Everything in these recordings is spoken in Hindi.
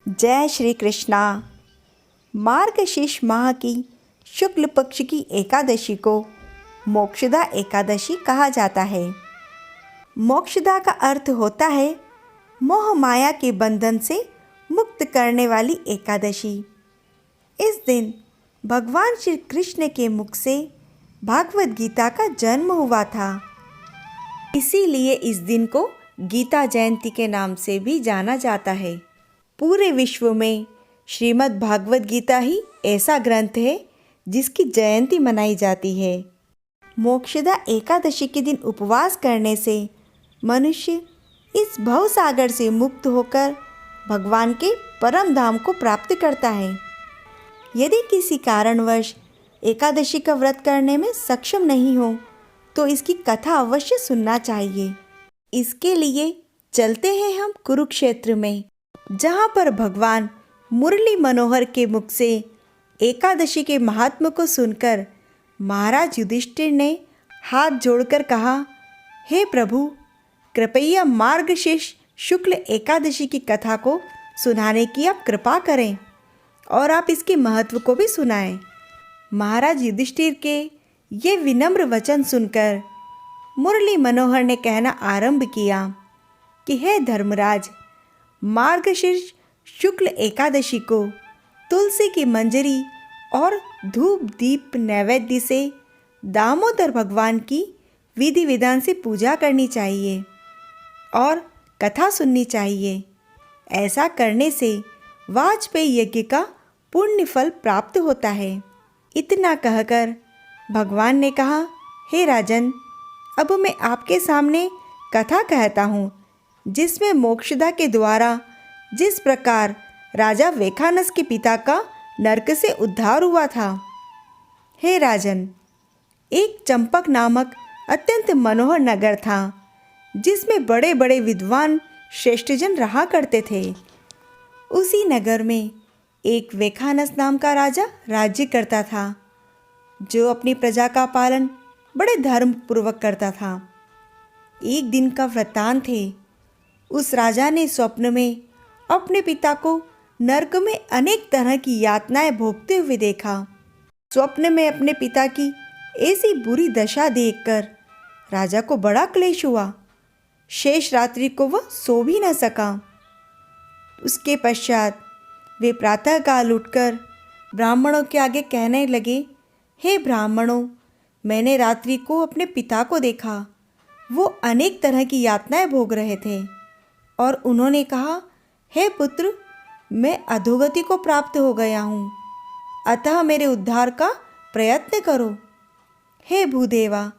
जय श्री कृष्णा। मार्गशीर्ष माह की शुक्ल पक्ष की एकादशी को मोक्षदा एकादशी कहा जाता है। मोक्षदा का अर्थ होता है मोह माया के बंधन से मुक्त करने वाली एकादशी। इस दिन भगवान श्री कृष्ण के मुख से भागवत गीता का जन्म हुआ था। इसीलिए इस दिन को गीता जयंती के नाम से भी जाना जाता है। पूरे विश्व में श्रीमद् भागवत गीता ही ऐसा ग्रंथ है जिसकी जयंती मनाई जाती है। मोक्षदा एकादशी के दिन उपवास करने से मनुष्य इस भवसागर से मुक्त होकर भगवान के परम धाम को प्राप्त करता है। यदि किसी कारणवश एकादशी का व्रत करने में सक्षम नहीं हो तो इसकी कथा अवश्य सुनना चाहिए। इसके लिए चलते हैं हम कुरुक्षेत्र में, जहाँ पर भगवान मुरली मनोहर के मुख से एकादशी के महात्म को सुनकर महाराज युधिष्ठिर ने हाथ जोड़कर कहा, हे प्रभु, कृपया मार्गशीर्ष शुक्ल एकादशी की कथा को सुनाने की आप कृपा करें और आप इसके महत्व को भी सुनाएं। महाराज युधिष्ठिर के ये विनम्र वचन सुनकर मुरली मनोहर ने कहना आरंभ किया कि हे धर्मराज, मार्गशीर्ष शुक्ल एकादशी को तुलसी की मंजरी और धूप दीप नैवेद्य से दामोदर भगवान की विधि विधान से पूजा करनी चाहिए और कथा सुननी चाहिए। ऐसा करने से वाजपेयी यज्ञ का पुण्य फल प्राप्त होता है। इतना कहकर भगवान ने कहा, हे राजन, अब मैं आपके सामने कथा कहता हूँ जिसमें मोक्षदा के द्वारा जिस प्रकार राजा वेखानस के पिता का नरक से उद्धार हुआ था। हे राजन, एक चंपक नामक अत्यंत मनोहर नगर था जिसमें बड़े बड़े विद्वान श्रेष्ठजन रहा करते थे। उसी नगर में एक वेखानस नाम का राजा राज्य करता था, जो अपनी प्रजा का पालन बड़े धर्म पूर्वक करता था। एक दिन का वृत्तांत है। उस राजा ने स्वप्न में अपने पिता को नरक में अनेक तरह की यातनाएं भोगते हुए देखा। स्वप्न में अपने पिता की ऐसी बुरी दशा देखकर राजा को बड़ा क्लेश हुआ। शेष रात्रि को वह सो भी न सका। उसके पश्चात वे प्रातःकाल उठकर ब्राह्मणों के आगे कहने लगे, हे ब्राह्मणों, मैंने रात्रि को अपने पिता को देखा। वो अनेक तरह की यातनाएं भोग रहे थे और उन्होंने कहा, हे पुत्र, मैं अधोगति को प्राप्त हो गया हूँ, अतः मेरे उद्धार का प्रयत्न करो। हे भूदेवा,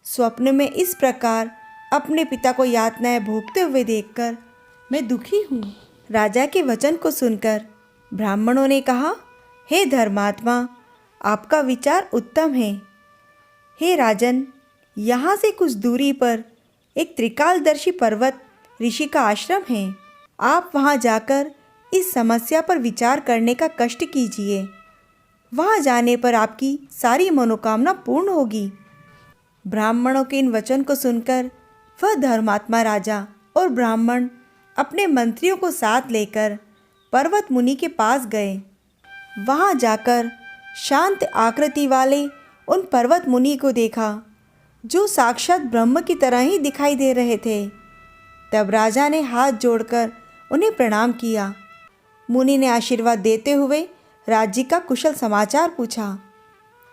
स्वप्न में इस प्रकार अपने पिता को यातनाएं भोगते हुए देखकर मैं दुखी हूँ। राजा के वचन को सुनकर ब्राह्मणों ने कहा, हे धर्मात्मा, आपका विचार उत्तम है। हे राजन, यहाँ से कुछ दूरी पर एक त्रिकालदर्शी पर्वत ऋषि का आश्रम है। आप वहाँ जाकर इस समस्या पर विचार करने का कष्ट कीजिए। वहाँ जाने पर आपकी सारी मनोकामना पूर्ण होगी। ब्राह्मणों के इन वचन को सुनकर वह धर्मात्मा राजा और ब्राह्मण अपने मंत्रियों को साथ लेकर पर्वत मुनि के पास गए। वहाँ जाकर शांत आकृति वाले उन पर्वत मुनि को देखा, जो साक्षात ब्रह्म की तरह ही दिखाई दे रहे थे। तब राजा ने हाथ जोड़कर उन्हें प्रणाम किया। मुनि ने आशीर्वाद देते हुए राज्य का कुशल समाचार पूछा।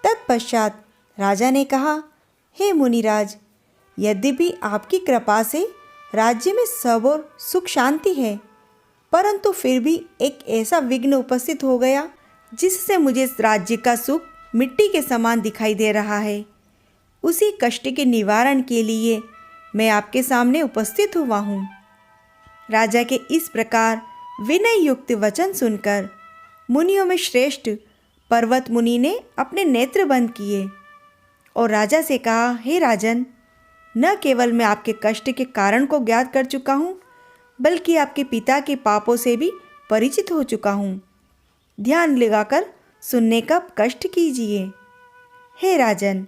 तत्पश्चात राजा ने कहा, हे मुनिराज, यद्यपि आपकी कृपा से राज्य में सब और सुख शांति है, परंतु फिर भी एक ऐसा विघ्न उपस्थित हो गया जिससे मुझे राज्य का सुख मिट्टी के समान दिखाई दे रहा है। उसी कष्ट के निवारण के लिए मैं आपके सामने उपस्थित हुआ हूँ। राजा के इस प्रकार विनय युक्त वचन सुनकर मुनियों में श्रेष्ठ पर्वत मुनि ने अपने नेत्र बंद किए और राजा से कहा, हे राजन, न केवल मैं आपके कष्ट के कारण को ज्ञात कर चुका हूँ, बल्कि आपके पिता के पापों से भी परिचित हो चुका हूँ। ध्यान लगाकर सुनने का कष्ट कीजिए। हे राजन,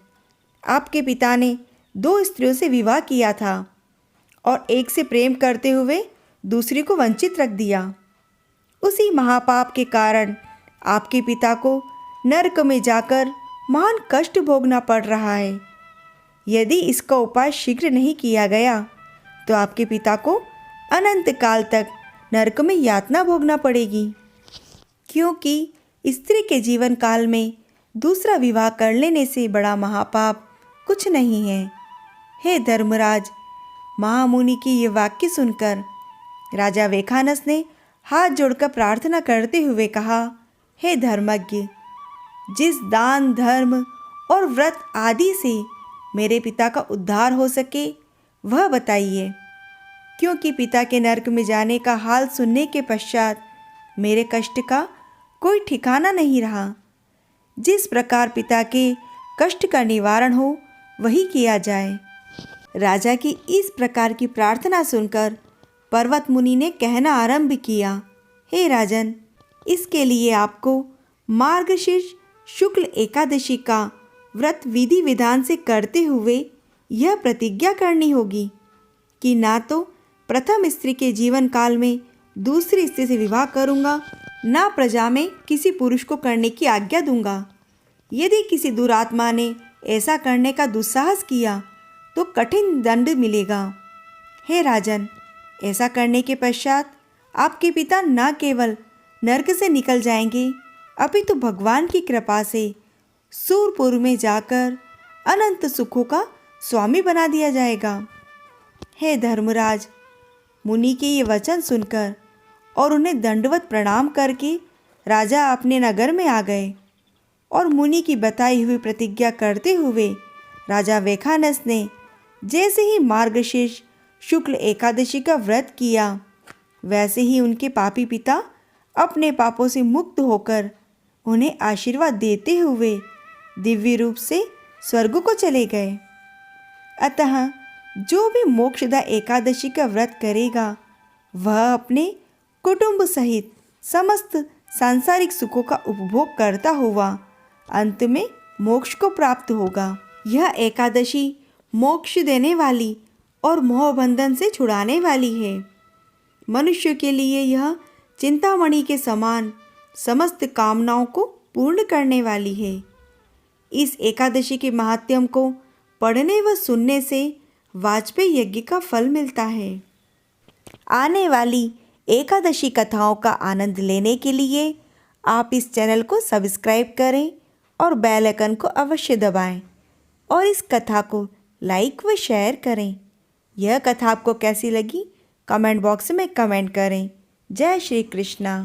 आपके पिता ने 2 स्त्रियों से विवाह किया था और एक से प्रेम करते हुए दूसरी को वंचित रख दिया। उसी महापाप के कारण आपके पिता को नरक में जाकर महान कष्ट भोगना पड़ रहा है। यदि इसका उपाय शीघ्र नहीं किया गया तो आपके पिता को अनंत काल तक नरक में यातना भोगना पड़ेगी, क्योंकि स्त्री के जीवन काल में दूसरा विवाह कर लेने से बड़ा महापाप कुछ नहीं है। हे धर्मराज, महामुनि की ये वाक्य सुनकर राजा वेखानस ने हाथ जोड़कर प्रार्थना करते हुए कहा, हे धर्मज्ञ, जिस दान धर्म और व्रत आदि से मेरे पिता का उद्धार हो सके वह बताइए, क्योंकि पिता के नरक में जाने का हाल सुनने के पश्चात मेरे कष्ट का कोई ठिकाना नहीं रहा। जिस प्रकार पिता के कष्ट का निवारण हो वही किया जाए। राजा की इस प्रकार की प्रार्थना सुनकर पर्वत मुनि ने कहना आरंभ किया, हे राजन, इसके लिए आपको मार्गशीर्ष शुक्ल एकादशी का व्रत विधि विधान से करते हुए यह प्रतिज्ञा करनी होगी कि ना तो प्रथम स्त्री के जीवन काल में दूसरी स्त्री से विवाह करूँगा, ना प्रजा में किसी पुरुष को करने की आज्ञा दूंगा। यदि किसी दुरात्मा ने ऐसा करने का दुस्साहस किया तो कठिन दंड मिलेगा। हे राजन, ऐसा करने के पश्चात आपके पिता न केवल नरक से निकल जाएंगे, अपितु भगवान की कृपा से सूरपुर में जाकर अनंत सुखों का स्वामी बना दिया जाएगा। हे धर्मराज, मुनि के ये वचन सुनकर और उन्हें दंडवत प्रणाम करके राजा अपने नगर में आ गए और मुनि की बताई हुई प्रतिज्ञा करते हुए राजा वेखानस ने जैसे ही मार्गशीर्ष शुक्ल एकादशी का व्रत किया, वैसे ही उनके पापी पिता अपने पापों से मुक्त होकर उन्हें आशीर्वाद देते हुए दिव्य रूप से स्वर्ग को चले गए। अतः जो भी मोक्षदा एकादशी का व्रत करेगा वह अपने कुटुंब सहित समस्त सांसारिक सुखों का उपभोग करता हुआ अंत में मोक्ष को प्राप्त होगा। यह एकादशी मोक्ष देने वाली और मोहबंधन से छुड़ाने वाली है। मनुष्य के लिए यह चिंतामणि के समान समस्त कामनाओं को पूर्ण करने वाली है। इस एकादशी के महात्म्य को पढ़ने व सुनने से वाजपेयी यज्ञ का फल मिलता है। आने वाली एकादशी कथाओं का आनंद लेने के लिए आप इस चैनल को सब्सक्राइब करें और बेल आइकन को अवश्य दबाएं और इस कथा को लाइक व शेयर करें। यह कथा आपको कैसी लगी कमेंट बॉक्स में कमेंट करें। जय श्री कृष्णा।